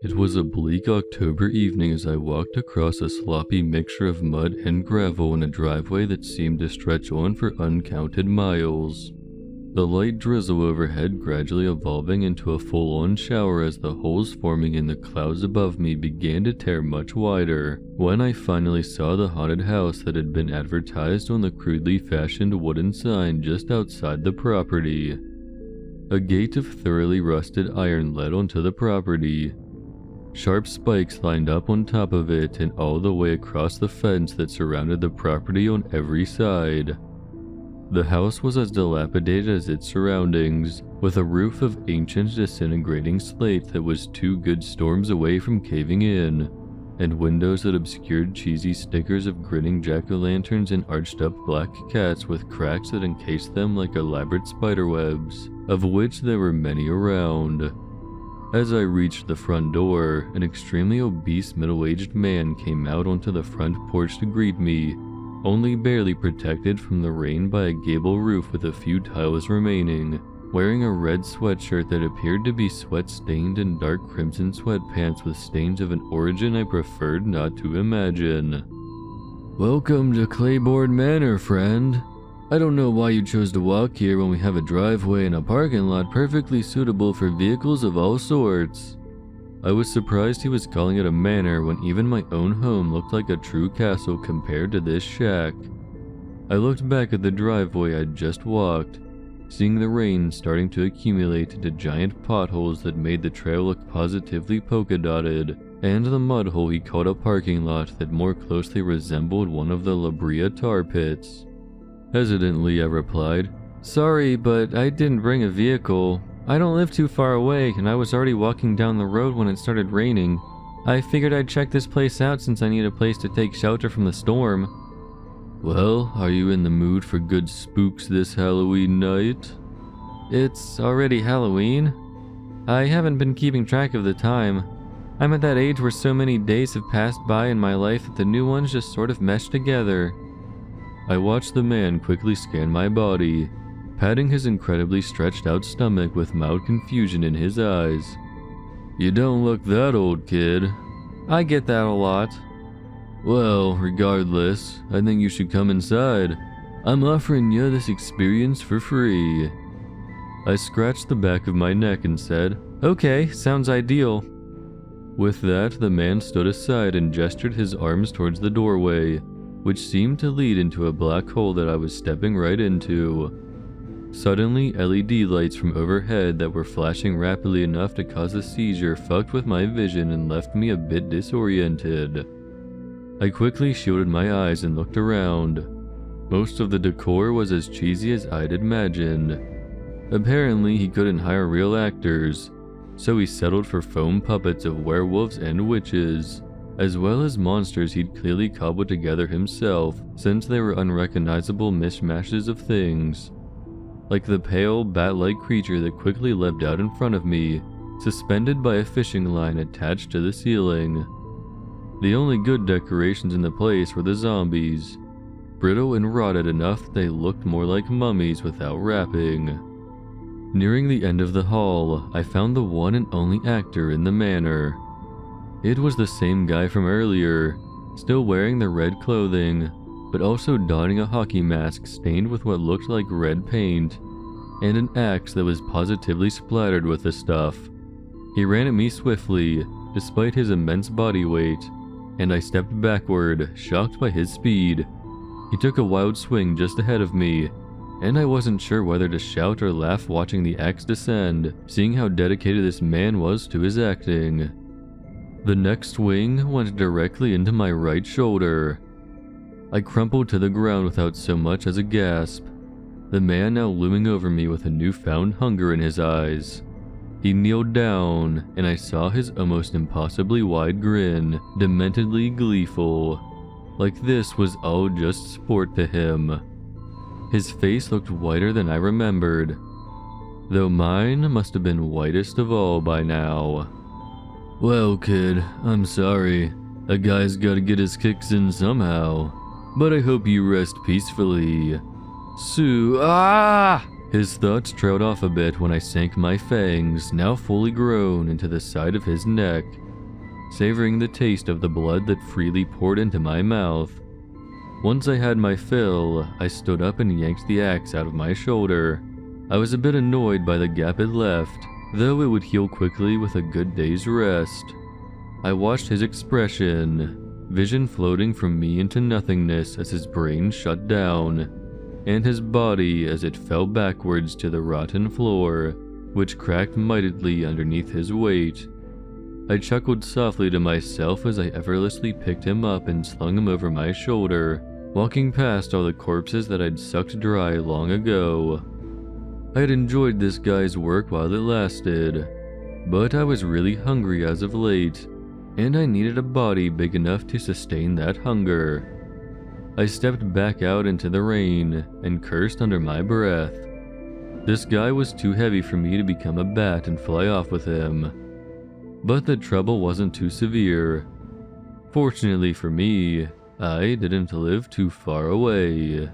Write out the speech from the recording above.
It was a bleak October evening as I walked across a sloppy mixture of mud and gravel in a driveway that seemed to stretch on for uncounted miles. The light drizzle overhead gradually evolving into a full-on shower as the holes forming in the clouds above me began to tear much wider, when I finally saw the haunted house that had been advertised on the crudely fashioned wooden sign just outside the property. A gate of thoroughly rusted iron led onto the property. Sharp spikes lined up on top of it and all the way across the fence that surrounded the property on every side. The house was as dilapidated as its surroundings, with a roof of ancient disintegrating slate that was 2 good storms away from caving in, and windows that obscured cheesy stickers of grinning jack-o'-lanterns and arched-up black cats with cracks that encased them like elaborate spiderwebs, of which there were many around. As I reached the front door, an extremely obese middle-aged man came out onto the front porch to greet me, only barely protected from the rain by a gable roof with a few tiles remaining, wearing a red sweatshirt that appeared to be sweat-stained and dark crimson sweatpants with stains of an origin I preferred not to imagine. "Welcome to Claiborne Manor, friend. I don't know why you chose to walk here when we have a driveway and a parking lot perfectly suitable for vehicles of all sorts." I was surprised he was calling it a manor when even my own home looked like a true castle compared to this shack. I looked back at the driveway I'd just walked, seeing the rain starting to accumulate into giant potholes that made the trail look positively polka-dotted, and the mud hole he called a parking lot that more closely resembled one of the La Brea tar pits. Hesitantly, I replied, "Sorry, but I didn't bring a vehicle. I don't live too far away, and I was already walking down the road when it started raining. I figured I'd check this place out since I need a place to take shelter from the storm." "Well, are you in the mood for good spooks this Halloween night?" "It's already Halloween? I haven't been keeping track of the time. I'm at that age where so many days have passed by in my life that the new ones just sort of mesh together." I watched the man quickly scan my body, patting his incredibly stretched out stomach with mild confusion in his eyes. "You don't look that old, kid." "I get that a lot." "Well, regardless, I think you should come inside. I'm offering you this experience for free." I scratched the back of my neck and said, "Okay, sounds ideal." With that, the man stood aside and gestured his arms towards the doorway, which seemed to lead into a black hole that I was stepping right into. Suddenly, LED lights from overhead that were flashing rapidly enough to cause a seizure fucked with my vision and left me a bit disoriented. I quickly shielded my eyes and looked around. Most of the decor was as cheesy as I'd imagined. Apparently, he couldn't hire real actors, so he settled for foam puppets of werewolves and witches, as well as monsters he'd clearly cobbled together himself, since they were unrecognizable mishmashes of things. Like the pale, bat-like creature that quickly leapt out in front of me, suspended by a fishing line attached to the ceiling. The only good decorations in the place were the zombies, brittle and rotted enough that they looked more like mummies without wrapping. Nearing the end of the hall, I found the one and only actor in the manor. It was the same guy from earlier, still wearing the red clothing, but also donning a hockey mask stained with what looked like red paint, and an axe that was positively splattered with the stuff. He ran at me swiftly, despite his immense body weight, and I stepped backward, shocked by his speed. He took a wild swing just ahead of me, and I wasn't sure whether to shout or laugh watching the axe descend, seeing how dedicated this man was to his acting. The next swing went directly into my right shoulder. I crumpled to the ground without so much as a gasp, the man now looming over me with a newfound hunger in his eyes. He kneeled down, and I saw his almost impossibly wide grin, dementedly gleeful, like this was all just sport to him. His face looked whiter than I remembered, though mine must have been whitest of all by now. "Well, kid, I'm sorry. A guy's gotta get his kicks in somehow. But I hope you rest peacefully. Ah!" His thoughts trailed off a bit when I sank my fangs, now fully grown, into the side of his neck savoring the taste of the blood that freely poured into my mouth. Once I had my fill, I stood up and yanked the axe out of my shoulder. I was a bit annoyed by the gap it left, though it would heal quickly with a good day's rest. I watched his expression, vision floating from me into nothingness as his brain shut down, and his body as it fell backwards to the rotten floor, which cracked mightily underneath his weight. I chuckled softly to myself as I effortlessly picked him up and slung him over my shoulder, walking past all the corpses that I'd sucked dry long ago. I had enjoyed this guy's work while it lasted, but I was really hungry as of late, and I needed a body big enough to sustain that hunger. I stepped back out into the rain and cursed under my breath. This guy was too heavy for me to become a bat and fly off with him. But the trouble wasn't too severe. Fortunately for me, I didn't live too far away.